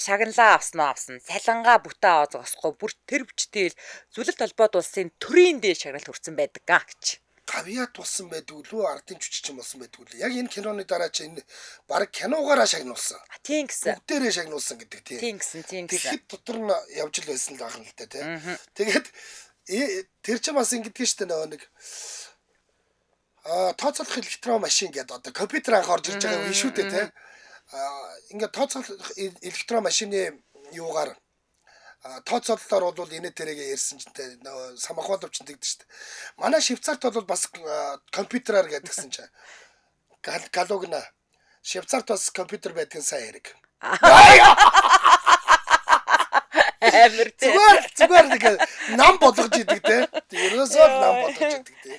шагналаа авсан. Цалингаа бүтээ оозгосгүй бүр тэр бичтэл зүлэлт холбоод улсын төрийн дээд шагналт хүрсэн байдаг гэж. Гавьяат болсон байдаг лүү ардын жүжигчин болсон байдаг лүү. Яг энэ киноны дараа чи энэ баг киногаараа шагнуулсан. Тийм гэсэн. Бүгдээрээ шагнуулсан гэдэг тийм. Тийм гэсэн. Тэгэхэд дотор нь явж л байсан л ахна л та тийм. Тэгээд тэр чинь бас ингэдэг штэ нөгөө нэг тооцоолох электрон машин гэдэг одоо компьютер анх орж ирж байгаа юм шүү дээ тийм. Ингээд тооцоолох электрон машины юугаар тооцоололоор бол инээ тэрэгээ ярьсан ч нөгөө Самахолов ч тэгдэг шүү дээ. Манай Швейцарт бол бас компьютераар гэдгсэн чинь галогна Швейцарт бас компьютер байдгийн сайн хэрэг. Зүгээр нэг нам болгож идэг те. Ерөөсөө нам болгож идэг те.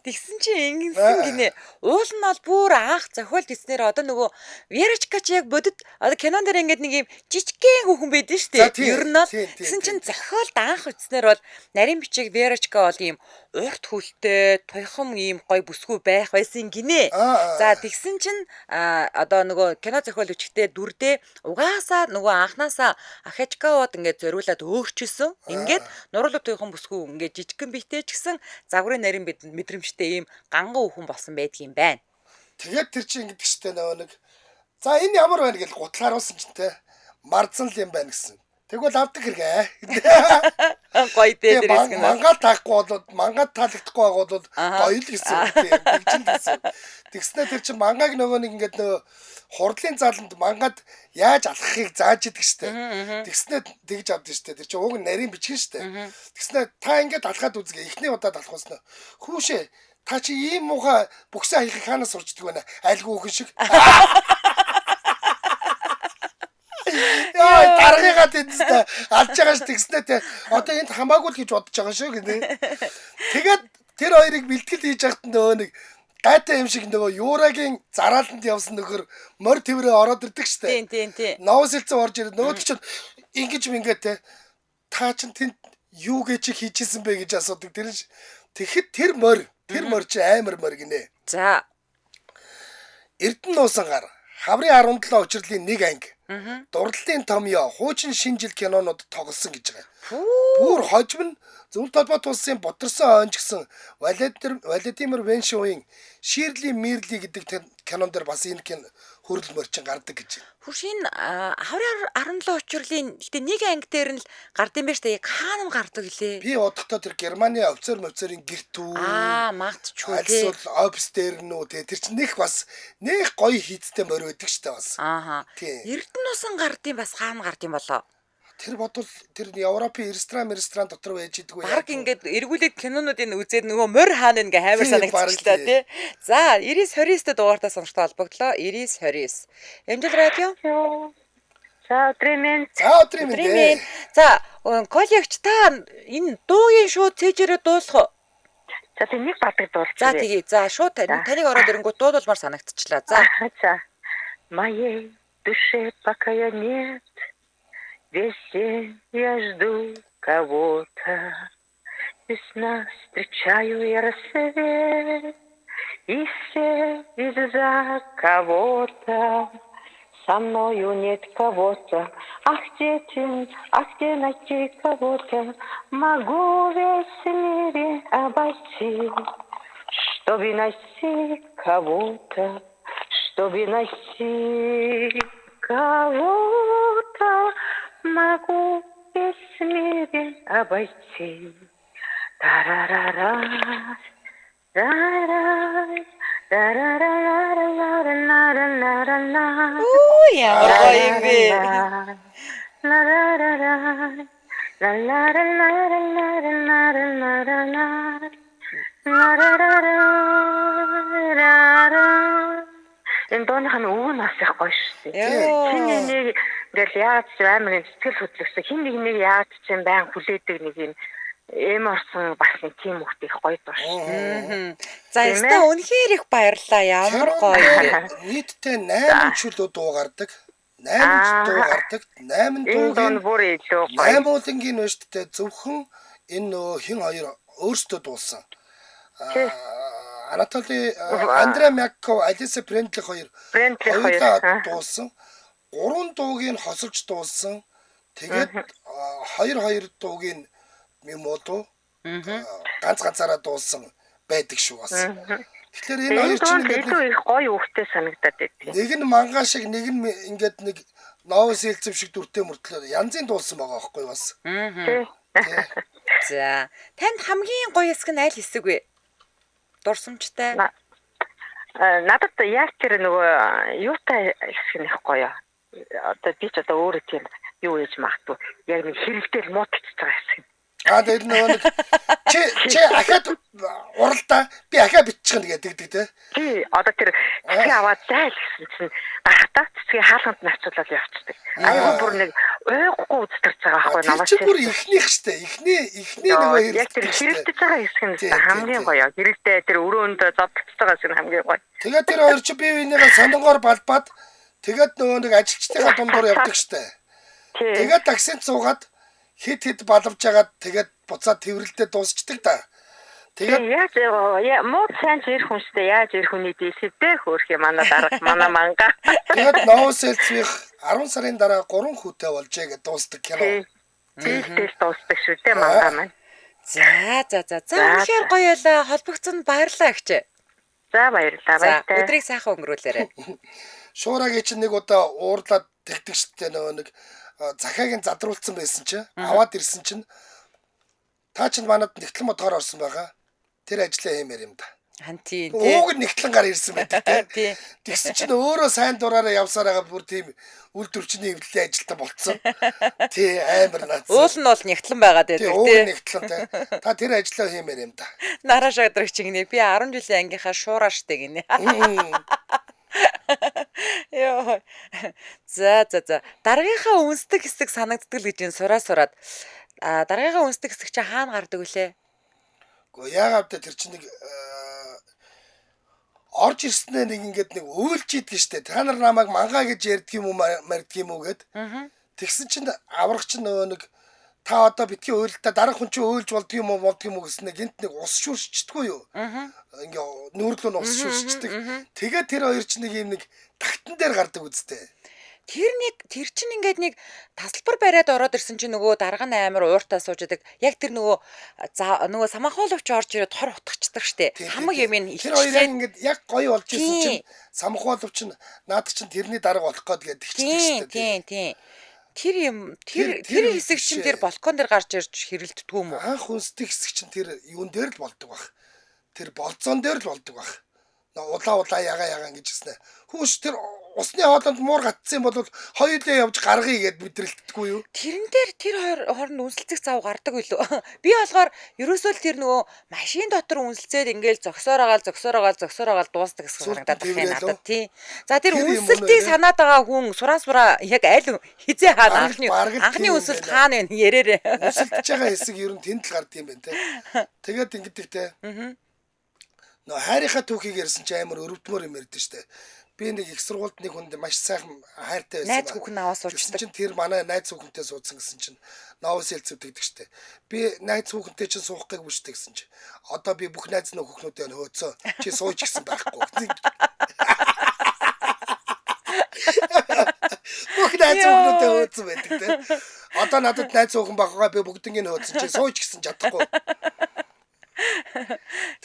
Тэгсэн чинь ингэсэн гинэ. Уул нь бол бүр анх зохиолт хийснээр одоо нөгөө Верочка ч яг бодит одоо кинон дээр ингээд нэг юм жижигхэн хүүхэн байдэн штэ. Ер нь бол тэгсэн чинь зохиолт анх үзснээр бол нарийн бичиг Верочка бол ийм урт хөлтэй, туйхан ийм гой бүсгүй байх байсан гинэ. За тэгсэн чинь одоо нөгөө кино зохиол өчгтээ дүрдээ угаасаа нөгөө анханасаа Ахачкавод ингээд зориулаад өөрчилсөн. Ингээд нуруулуу туйхан бүсгүй ингээд жижигхэн битээ ч гэсэн загварын нарийн мэдрэмжтэй ийм ганган хүүхэн болсон байдаг юм байна. Тэгээд тэр чинь ингэдэг штэ нөгөө нэг за энэ ямар байна гэж гутлаар харуулсан ч те марцсан л юм байна гэсэн. Тэгвэл авдаг хэрэгээ. Гоё дээ дээрээс гэнэ. Мангаа таахгүй болоод мангаа таалагдахгүй байгаа бол гоё л гэсэн үг тийм. Тэгснэ тэр чинь мангааг нөгөө нэг ингээд нөгөө хурдлын зааланд мангад яаж алхахыг зааж идэг штэ. Тэгснэ тэгж авдсан штэ. Тэр чинь уг нарийн бичгэн штэ. Тэгснэ та ингээд алхаад үзгээ. Эхний удаад алхуулснаа. Хүүшээ та чи ийм муухай бүксээ хаягыг хаанаас сурчдаг байна? Айлгүй хүн шиг. Яа, даргыгаа тэндээ алж байгаа ш тэгснэ те. Одоо энд хамаагүй л гэж бодож байгаа шүү гэнэ. Тэгээд тэр хоёрыг бэлтгэл хийж байхад нөгөө нэг гайтай юм шиг нөгөө юурагийн зарааланд явсан нөхөр морь твэрээ ороод ирдэг штэ. Тийм. Новос хэлцэн орж ирээд нөгөө чинь ингэж мингээ те. Та чинь тэнд юу гэж хийжсэн бэ гэж асуудаг. Тэгэхэд тэр морь чи амар морь гинэ. За. Эрдэнэ нуусан гар хаврын 17 учрлын нэг анги. Дурлалын томьёо хуучин шинжил кинонууд тоглосон гэж байгаа. Бүр хожим нь Зөвлөлт холбоот улсын Ботарсон ойн ч гэсэн Владимир Веншовын Ширли Мирли гэдэг кинон дээр бас энэ хөрөл мөрчин гардаг гэж. Хуршийн хаврын 17 учрлын гэтээ нэг анги дээр нь л гардыг юм ба штэ. Яг хаана нь гардаг лээ. Би одохдоо тэр Германы офицерын гэртүү. Магтчгүй тий. Эсвэл офис дээр нүү тий. Тэр чинь нэг гоё хийцтэй морь байдаг штэ бас. Эрдэнэ усан гардыг бас хаана гардыг болоо. Тэр бодвол тэр Европын ресторан дотор байж идэггүй. Баг ингээд эргүүлээд кинонуудыг үзээд нөгөө морь хаана ингээ хаймар санагдчихлаа тий. За 99-29-д дугаартаа сонирхтой холбогдлоо. 99-29. Эмжил радио. За өдрийн минь. За коллегч та энэ дуугийн шууд цээжээрээ дуулах уу? За тийм нэг бадаг дуулчих. За тэгье. За шууд таныг ороод ирэнгүүт дуулмаар санагдчихлаа. За. Моей душе покоя нет. Весь день я жду кого-то, весна встречаю я рассвет, и все из-за кого-то, со мною нет кого-то, ах где найти кого-то, могу весь мир обойти, чтобы найти кого-то, могу весь мир обойти. Та-ра-ра-ра, ра-ра, ра-ра-ра-ра-ра-ра-ра-ра-ра. Ямар гоё юм бэ. Ла-ра-ра-ра, ла-ла-ра-ра-ра-ра-ра-ра-ра-ра. Ла-ра-ра-ра-ра-ра. Энэ дооныхын өвн бас их гоё шүү дээ. Чиний нэг ингээл яаж амирын сэтгэл хөдлөсөн хин нэг яаж ч юм байн хүлээдэг нэг юм эм орсон бас нэг тийм хөхт их гоё доо шүү. За яста үнэхээр их баярлаа. Ямар гоё. Нийтдээ 8 чөлөө дуу гардаг. 8 дуу гардаг. 8 дуугийн бүр илүү гоё. 8 уулынгийн өштэй зөвхөн энэ нөө хин хоёр өөрсдөө дуулсан. Андре Мякко, Алиса Брентлих хоёр дуулсан. 3 дуугийн хосолж дуулсан. Тэгээд 2 дуугийн мемодо ганцаараа дуулсан байдаг шүү бас. Тэгэхээр энэ хоёр чинь илүү их гоё үгтэй санагдаад байт. Нэг нь мангаа шиг, нэг нь ингээд нэг новос хэлцэв шиг дүртэй мөртлөө янзын дуулсан байгаа байхгүй бас. За, танд хамгийн гоё хэсэг нь аль хэсэг вэ? Дурсамжтай. Надад яг тэр нөгөө юутай хэсэг нэх гоё. Одоо би ч одоо өөрөө тийм юу ээж магтгүй. Яг нэг хэрэлдэл муудчихж байгаа хэсэг. Тэр нөгөө чи ахаад уралдаа би ахаа биччихнэ гэдэг те. Тий, одоо тэр цэцгээ аваад зайл гэсэн чинь гарахтаа цэцгээ хаалганд нарцуулаад явчихдаг. Айгуу бүр нэг ойгохгүй үзтэрч байгаа байхгүй намайг. Чи бүр ихнийх штэ. Ихний нөгөө яг тэр хэрэлдэж байгаа хэсэг нь хамгийн гоё. Хэрэлдээ тэр өрөөнд зодтолж байгаа хэсэг нь хамгийн гоё. Тэгээд тэр хоёр чи бие биенийгээ сондонгоор балбаад тэгээд нөгөө нэг ажилчдынхаа дундуур явдаг штэ. Тэгээд таксинд суугаад хит балавж агаад тэгээд буцаад тэрвэрлдээ дуусчдаг да. Тэгээд яаж мод сайн ирэх хүн штэ яаж ирэх хүний дийсэдээ хөөх юм манай дарга манай манга. Тэгээд новос хэлцвих 10 сарын дараа 3 хүүтэй болжээ гэж дуустдаг кино. Тиймээс дуустдаг шүү дээ манга маань. За үнэхээр гоё ялаа холбогцсон баярлаа гэх. За баярлалаа. За өдрийг сайхан өнгөрүүлээрэй. Шуурагийн чинь нэг удаа уурлаад тэгдэг штэ нөгөө нэг захаагийн задруулсан байсан чинь аваад ирсэн чинь та чинь манад нэгтлэн мотор орсон байгаа. Тэр ажлаа хиймээр юм да. Хантийн Ууг нэгтлэн гар ирсэн байдаг тий. Тэгсэн чинь өөрөө сайн дураараа явсараа бүр тийм үйлдвэрчний эвлэлийн ажилтан болцсон. Тий амар наац. Уул нь бол нэгтлэн байгаад байдаг тий. Ууг нэгтлэн тий. Та тэр ажлаа хиймээр юм да. Нараа шадрагч гинэ. Би 10 жилийн ангийнхаа шуураа штэ гинэ. Йоо. За. Дараагийнхаа үнсдэг хэсэг санагддаг л гэж сураад. Дараагийнхаа үнсдэг хэсэг чи хаана гардаг вүлээ? Гэхдээ яагаад тэр чинь нэг орж ирснээр нэг ингээд нэг уйлж идэг штэ. Та нар намайг мангаа гэж ярьдаг юм уу марддаг юм уу гэд. Тэгсэн чинь аврагч нөгөө нэг та одоо битгий уйлдаа дараах хүн чинь уйлж болдго юм уу гэсэн нэг гинт нэг ус шүршчихдэггүй юу? Ингээ нүүрлөө ус шүршчихдэг. Тэгээд тэр хоёр чинь нэг юм нэг тагтан дээр гардаг үстэй. Тэр чинь ингээд нэг тасалбар бариад ороод ирсэн чинь нөгөө дарга нь амар ууртаа сууж идэг. Яг тэр нөгөө самахууловч орж ирээд хор утгачдаг штэ. Хамаг юм ин тэр хоёр яг ингээд яг гоё болж исэн чинь самахууловч нь наад чинь тэрний дарга болох гээд тэгчдэг штэ. Тийм. Тэр хэсэг чинь тэр балкон дээр гарч ирж хэрэлддэг юм уу? Анх үнсдэг хэсэг чинь тэр юун дээр л болдог баг. Тэр болцоон дээр л болдог баг. Улаа ягаа ингэж хэлсэн. Хүүш тэр усны хоолонд муур гатсан бол хоёулаа явж гаргая гэд мэдрэлтдэггүй юу? Тэрэн дээр тэр хооронд үнсэлцэх зав гардаг билүү? Би болохоор ерөөсөө л тэр нөгөө машин дотор үнсэлцээд ингээл зогсоороогаал дуустдаг гэсэн харагдаад байна надад тий. За тэр үнсэлтийг санаад байгаа хүн сураа яг аль хизээ хаана анхны үнсэлт хаана вэ ярээрээ. Үнсэлтэж байгаа хэсэг ер нь тэнд л гардаг юм байна те. Тэгээд ингэдэг те. Нөө хайрынхаа түүхийг ярьсан чи амар өрөвдмөр юм ярьдэн штэ. Би нэг их сургуульд нэг хүнд маш сайхан хайртай байсан. Найз хүүхэн аваад суучдаг. Чинь тэр манай найз хүүхэнтэй суудсан гэсэн чинь новос хэлцэв тэгдэг штэ. Би найз хүүхэнтэй чинь суух гээгүй штэ гэсэн чинь. Одоо би бүх найз хүүхнүүдээ хөөцөө. Чи сууж гисэн байхгүй. Бүх найз хүүхнүүдээ хөөцөн байдаг те. Одоо надад найз хүүхэн баггаа би бүгднийг хөөцөн чи сууж гисэн чадахгүй.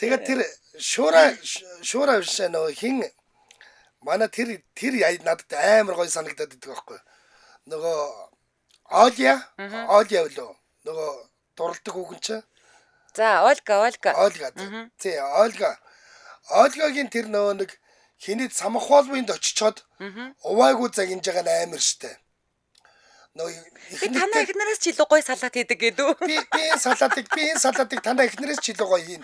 Тэгээд тэр шуура биш нөө хин манай тэр надад амар гоё санагдаад байдаг байхгүй. Нөгөө Оля үлээ. Нөгөө дурладаг хүүхэн чинь. За, Ольга. Тий, Ольгагийн тэр нөгөө нэг хинэд самахуулбынд очичоод увайгүй загинж байгаа нь амар штэ. Би танаа эхнэрээс ч илүү гоё салат хийдэг гэдэг үү? Би энэ салатыг танаа эхнэрээс ч илүү гоё хийн.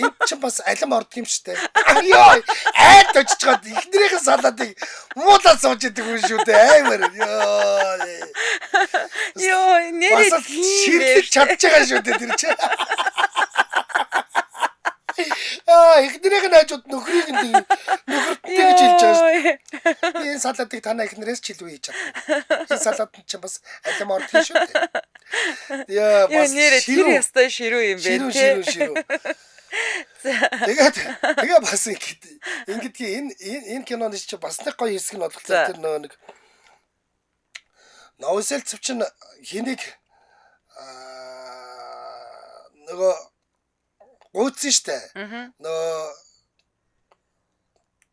Энд чинь бас алим ордог юм штэ. Йоо, айд очичоод эхнэрийн салатыг муулаад сууж идэг юм шүү дээ. Аймаар. Йоо, нэрээ ширлэж чадж байгаа шүү дээ тэр чинь. Эхнэрийн найзууд нөхрийг нөхөртэй гэж хэлж байгаа шүү. Би энэ салатыг танаа эхнэрээс ч илүү хийж чадсан. Энэ салат нь ч бас алим ордог шүү дээ. Яа, бас тэр ястай ширүү юм бэ те. Ширүү. Тэгээ бас ингэдгийг энэ киноны чи бас нэг гоё хэсэг нь бодлоо тэр нэг новосэлцв чинь хэнийг нөгөө гүйцэн штэ. Нөгөө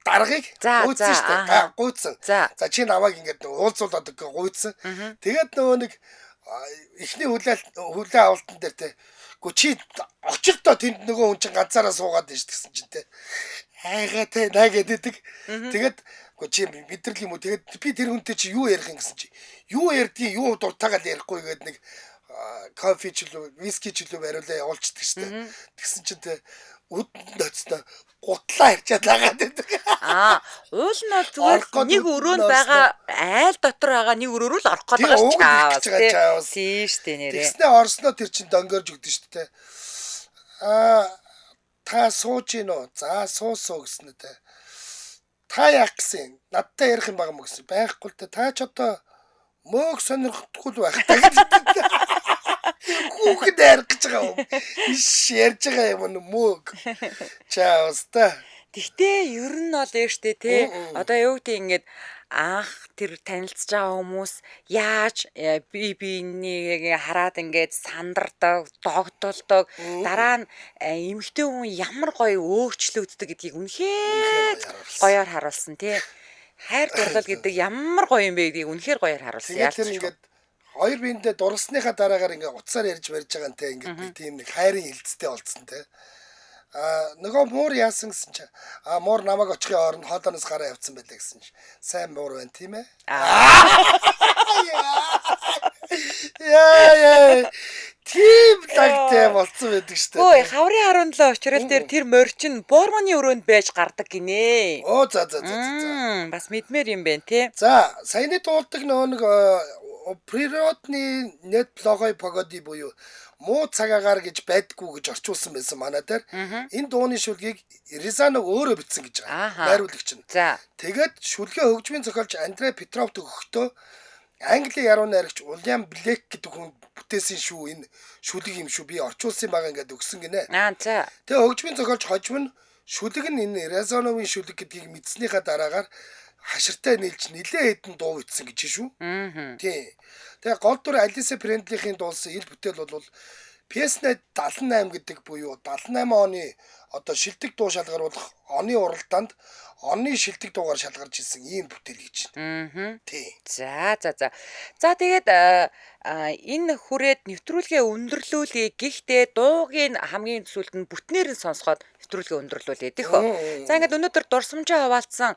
даргыг гүйцэн штэ. Гүйцэн. За чи намайг ингээд уулзуулаад гүйцэн. Тэгээд нөгөө нэг эхний хүлээ авалтан дээр те. Гү чи очилдоо тэнд нөгөө хүн чинь ганцаараа суугаад байж гэсэн чинь те. Хайгаа те наа гэдэг. Тэгээд гү чи мэдрэл юм уу. Тэгээд би тэр хүнтэй чи юу ярих юм гэсэн чи. Юу ярьдгийг юу дуртаагаад ярихгүй гэдэг нэг кофе ч илүү виски ч илүү бариулаа явуулчихдаг штэ. Тэгсэн чинь те үдэнд очсон гутлаа ирчээд лагаад байдаг. Уул нь бол зүгээр нэг өрөөнд байгаа айл дотор байгаа нэг өрөөрөө л орох гээд байгаа чаавас тий штэ нэрээ. Тэгснэ орсноо тэр чинь донгорж өгдөн штэ. Та сууж гин үү? За суусуу гэснэ те. Та яах гэсэн? Надтай ярих юм байгаа мө гэсэн. Байхгүй л те. Та ч одоо мөөг сонирхдаггүй л байх та гэдэг. Хүүхэд ярих гэж байгаа юм. Ярьж байгаа юм мөөг. Чаавста. Тэгтээ ер нь бол штэ те. Одоо юу гэдэг ингээд анх тэр танилцж байгаа хүмүүс яаж биенийг хараад ингээд сандардаг, догдолдог. Дараа нь эмэгтэй хүн ямар гоё өөрчлөгддөг гэдгийг үнэхээр гоёор харуулсан те. Хайр дурлал гэдэг ямар гоё юм бэ гэдгийг үнэхээр гоёор харуулсан. Яг тэр ингээд хоёр биендээ дурлсныхаа дараагаар ингээд уцаар ярьж барьж байгаа нэ ингээд би тийм нэг хайрын хилцтэй болцсон те. Нөгөө муур яасан гэсэн чи муур намайг очихын оронд хоолооноос гараа явцсан байлаа гэсэн чи сайн муур байна тийм ээ. Яа. Тийм лагтай болцсон байдаг шүү дээ. Ой, хаврын 17 очрол дээр тэр морчин Бормоны өрөөнд байж гардаг гинэ. Оо за. Бас мэдмээр юм байна те. За, саяны дуулдаг нөгөө нэг природны нет плохой погоды буюу муу цагаагаар гэж байдгүй гэж орчуулсан байсан манай дээр. Энэ дууны шүлгийг Рязанов өөрөө бичсэн гэж байгаа. Найруулагч нь. За. Тэгээд шүлгээ хөгжмийн зохиолч Андрей Петровт өгөхдөө Английн яруу найрагч Уильям Блек гэдэг хүн бүтээсэн шүү. Энэ шүлэг юм шүү. Би орчуулсан байгаа ингээд өгсөн гинэ. За. Тэгээ хөгжмийн зохиолч хожим нь шүлэг нь энэ Рязановын шүлэг гэдгийг мэдснийхаа дараагаар хаширтай нийлж нилээ хэдэн дуу ицсэн гэж шүү. Тий. Тэгээ гол дүр Алиса Френдлихийн дуулсан ил бүтээл бол PS-ны 78 гэдэг буюу 78 оны одоо шилдэг дуу шалгаруулах оны уралдаанд оны шилдэг дуугаар шалгарч ирсэн ийм бүтээл гэж байна. Тий. За. За тэгээд энэ хүрээд нэвтрүүлгээ өндөрлүүлээ. Гэхдээ дуугийн хамгийн сүүлд нь бүтнээр нь сонсоход нэвтрүүлгээ өндөрлүүлээ тийхүү. За ингээд өнөөдөр дурсамжаа хаваалцсан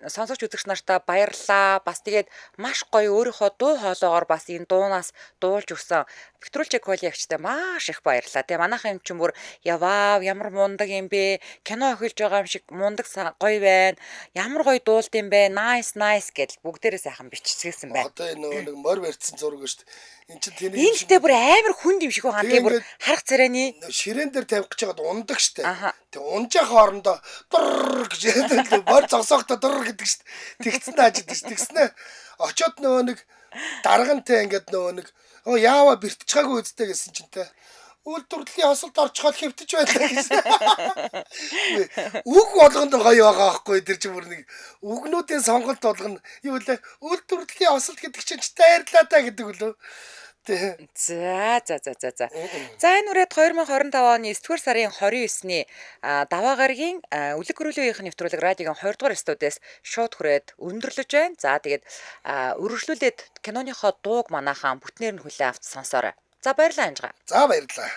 сонсогч үзэгч нартаа баярлалаа. Бас тэгээд маш гоё өөрийнхөө дуу хоолоогоор бас энэ дуунаас дуулж өгсөн Петрул Чеколиагчтай маш их баярлалаа. Тэгээ манайхан юм ч бүр яваа ямар мундаг юм бэ? Кино охилж байгаа юм шиг мундаг гоё байна. Ямар гоё дуулт юм бэ? Nice гэдэл бүгдээрээ сайхан биччихсэн байна. Одоо энэ нэг морь барьсан зураг шүү дээ. Энд чинь тэний Энд гэдэг бүр амар хүнд юм шиг байгаа. Тэгээ бүр харах царайны ширээн дээр тавих гэж байгаад ундаг штэ. Тэг унжаа хоорондоо дур гэж морь зогсоохтой дур гэдэг штэ. Тэгцэн тааждаг штэ. Тэгснэ очоод нөгөө нэг даргантай ингээд нөгөө нэг яава бэртчихаагүй үсттэй гэсэн чинь те. Үйлдвэрлэлийн хосолд орчхол хэвтэж байлаа гэсэн. Үг болгонд гоё байгаа байхгүй тэр чинь бүр нэг үгнүүдийн сонголт болгоно. Юу вэ? Үйлдвэрлэлийн хосолд гэдэг чинь тайрлаа та гэдэг үлээ. За. За энэ үрээд 2025 оны 9-р сарын 29-ны даваа гарагийн үлэг гөрүүлийнхээ нэвтрүүлэг радиогийн 20 дугаар студиэс шууд хүрээд өндөрлөж байна. За тэгээд өргөжлүүлээд киноныхоо дууг манайхан бүтнээр нь хүлээн авч сонсоорой. За баярлалаа Анжгаа. За баярлалаа.